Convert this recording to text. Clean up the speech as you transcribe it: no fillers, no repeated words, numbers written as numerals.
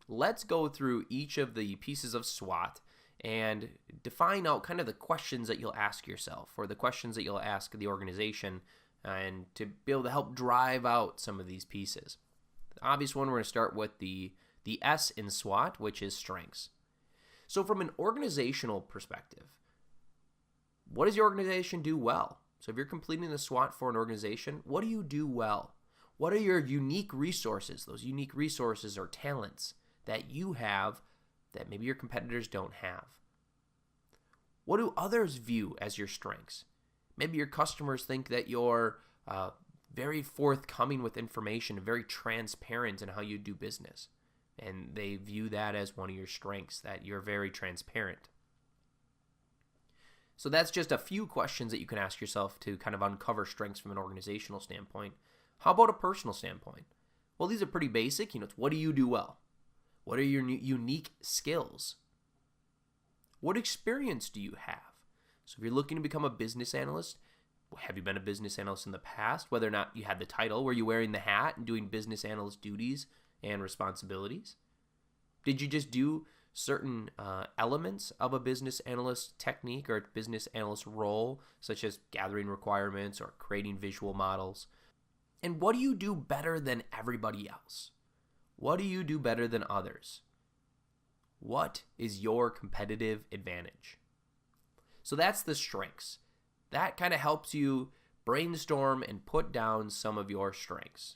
let's go through each of the pieces of SWOT and define out kind of the questions that you'll ask yourself or the questions that you'll ask the organization and to be able to help drive out some of these pieces. The obvious one, we're going to start with the S in SWOT, which is strengths. So from an organizational perspective, what does your organization do well? So if you're completing the SWOT for an organization, what do you do well? What are your unique resources, those unique resources or talents that you have that maybe your competitors don't have? What do others view as your strengths? Maybe your customers think that you're very forthcoming with information, very transparent in how you do business. And they view that as one of your strengths, that you're very transparent. So that's just a few questions that you can ask yourself to kind of uncover strengths from an organizational standpoint. How about a personal standpoint? Well, these are pretty basic. It's what do you do well? What are your unique skills? What experience do you have? So if you're looking to become a business analyst, have you been a business analyst in the past? Whether or not you had the title, were you wearing the hat and doing business analyst duties and responsibilities? Did you just do certain elements of a business analyst technique or a business analyst role, such as gathering requirements or creating visual models? And what do you do better than everybody else? What do you do better than others? What is your competitive advantage? So that's the strengths. That kind of helps you brainstorm and put down some of your strengths.